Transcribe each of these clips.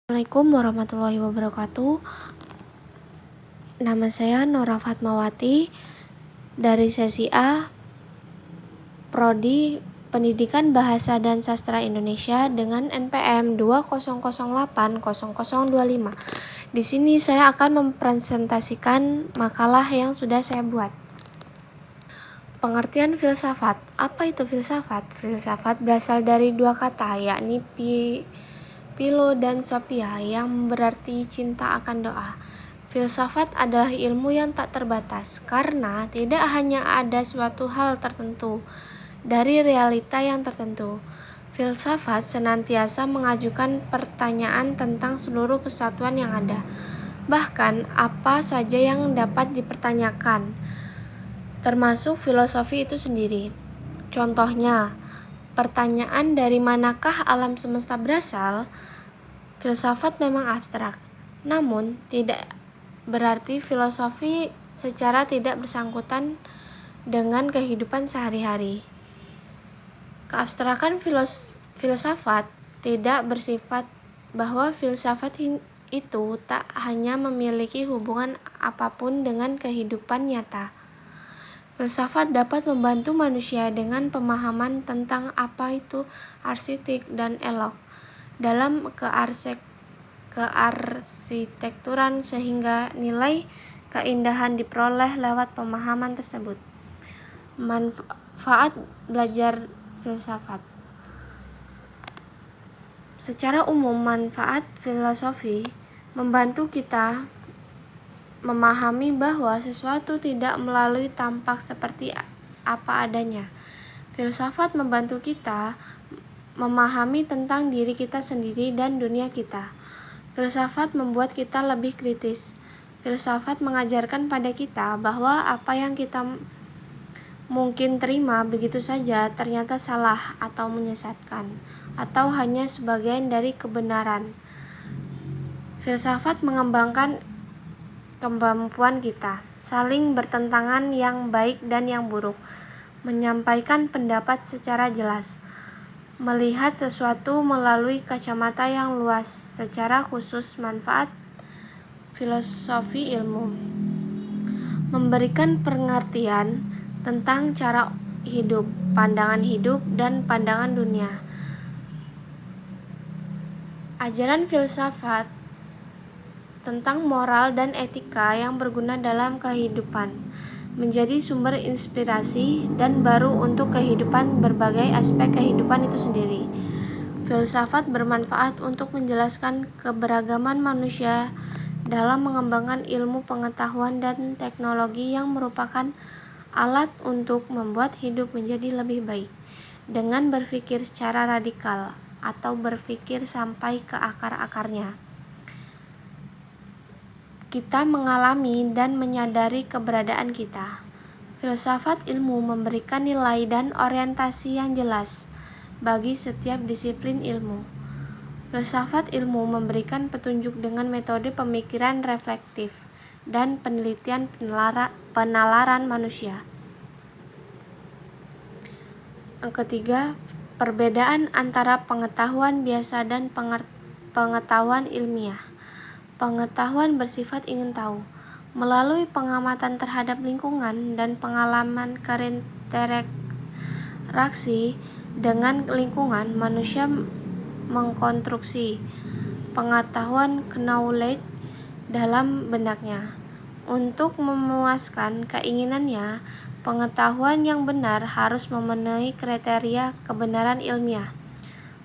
Assalamualaikum warahmatullahi wabarakatuh. Nama saya Nora Fatmawati dari sesi A, Prodi Pendidikan Bahasa dan Sastra Indonesia dengan NPM 20080025. Di sini saya akan mempresentasikan makalah yang sudah saya buat. Pengertian filsafat. Apa itu filsafat? Filsafat berasal dari dua kata, yakni Philo dan Sophia, yang berarti cinta akan doa. Filsafat adalah ilmu yang tak terbatas, karena tidak hanya ada suatu hal tertentu dari realita yang tertentu. Filsafat senantiasa mengajukan pertanyaan tentang seluruh kesatuan yang ada, bahkan apa saja yang dapat dipertanyakan, termasuk filosofi itu sendiri. Contohnya, pertanyaan dari manakah alam semesta berasal? Filsafat memang abstrak, namun tidak berarti filosofi secara tidak bersangkutan dengan kehidupan sehari-hari. Keabstrakan filsafat tidak bersifat bahwa filsafat itu tak hanya memiliki hubungan apapun dengan kehidupan nyata. Filsafat dapat membantu manusia dengan pemahaman tentang apa itu arsitek dan elok dalam kearsitekturan, sehingga nilai keindahan diperoleh lewat pemahaman tersebut. Manfaat belajar filsafat. Secara umum, manfaat filosofi membantu kita memahami bahwa sesuatu tidak melalui tampak seperti apa adanya. Filsafat membantu kita memahami tentang diri kita sendiri dan dunia kita. Filsafat membuat kita lebih kritis. Filsafat mengajarkan pada kita bahwa apa yang kita mungkin terima begitu saja ternyata salah atau menyesatkan, atau hanya sebagian dari kebenaran. Filsafat mengembangkan kemampuan kita saling bertentangan yang baik dan yang buruk, menyampaikan pendapat secara jelas, melihat sesuatu melalui kacamata yang luas. Secara khusus, manfaat filosofi ilmu memberikan pengertian tentang cara hidup, dan pandangan dunia. Ajaran filsafat tentang moral dan etika yang berguna dalam kehidupan menjadi sumber inspirasi dan baru untuk kehidupan berbagai aspek kehidupan itu sendiri. Filsafat bermanfaat untuk menjelaskan keberagaman manusia dalam mengembangkan ilmu pengetahuan dan teknologi yang merupakan alat untuk membuat hidup menjadi lebih baik. Dengan berpikir secara radikal atau berpikir sampai ke akar-akarnya, kita mengalami dan menyadari keberadaan kita. Filsafat ilmu memberikan nilai dan orientasi yang jelas bagi setiap disiplin ilmu. Filsafat ilmu memberikan petunjuk dengan metode pemikiran reflektif dan penelitian penalaran manusia. Yang ketiga, perbedaan antara pengetahuan biasa dan pengetahuan ilmiah. Pengetahuan bersifat ingin tahu. Melalui pengamatan terhadap lingkungan dan pengalaman berinteraksi dengan lingkungan, manusia mengkonstruksi pengetahuan knowledge dalam benaknya. Untuk memuaskan keinginannya, pengetahuan yang benar harus memenuhi kriteria kebenaran ilmiah.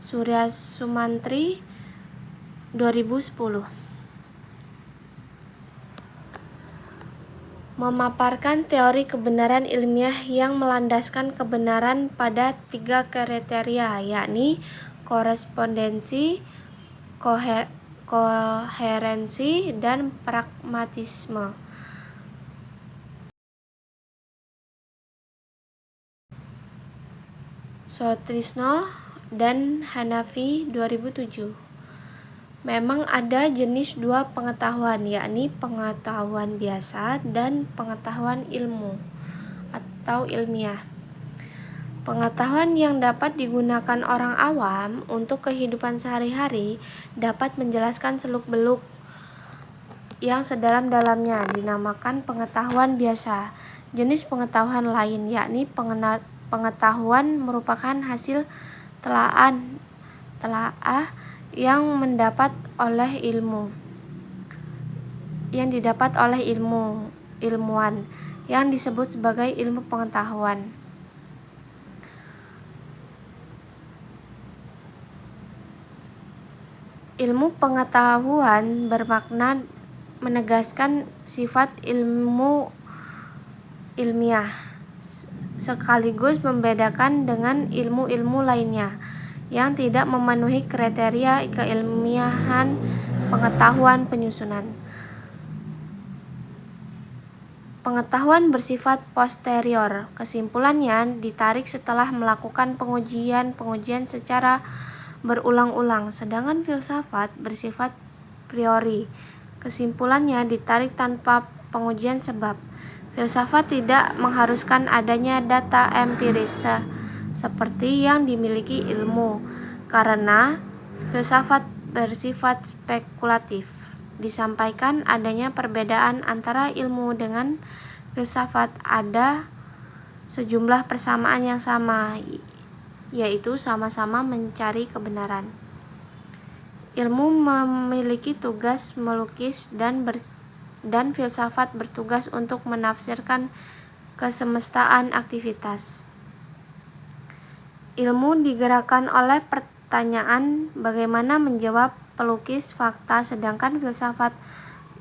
Surya Sumantri, 2010. Memaparkan teori kebenaran ilmiah yang melandaskan kebenaran pada 3 kriteria, yakni korespondensi, koherensi, dan pragmatisme. Sotrisno dan Hanafi, 2007. Memang ada jenis dua pengetahuan, yakni pengetahuan biasa dan pengetahuan ilmu atau ilmiah. Pengetahuan yang dapat digunakan orang awam untuk kehidupan sehari-hari dapat menjelaskan seluk-beluk yang sedalam-dalamnya, dinamakan pengetahuan biasa. Jenis pengetahuan lain yakni pengetahuan merupakan hasil telaah yang didapat oleh ilmuwan yang disebut sebagai ilmu pengetahuan. Ilmu pengetahuan bermakna menegaskan sifat ilmiah sekaligus membedakan dengan ilmu-ilmu lainnya yang tidak memenuhi kriteria keilmiahan pengetahuan penyusunan. Pengetahuan bersifat posterior, kesimpulannya ditarik setelah melakukan pengujian secara berulang-ulang, sedangkan filsafat bersifat priori, kesimpulannya ditarik tanpa pengujian sebab. Filsafat tidak mengharuskan adanya data empiris seperti yang dimiliki ilmu, karena filsafat bersifat spekulatif. Disampaikan adanya perbedaan antara ilmu dengan filsafat, ada sejumlah persamaan yang sama, yaitu sama-sama mencari kebenaran. Ilmu memiliki tugas melukis dan filsafat bertugas untuk menafsirkan kesemestaan aktivitas. Ilmu digerakkan oleh pertanyaan bagaimana menjawab pelukis fakta, sedangkan filsafat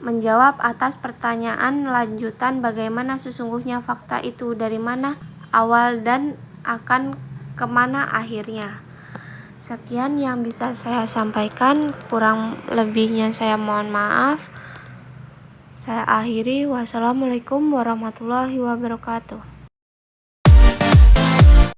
menjawab atas pertanyaan lanjutan bagaimana sesungguhnya fakta itu, dari mana awal dan akan kemana akhirnya. Sekian yang bisa saya sampaikan, kurang lebihnya saya mohon maaf. Saya akhiri, wassalamualaikum warahmatullahi wabarakatuh.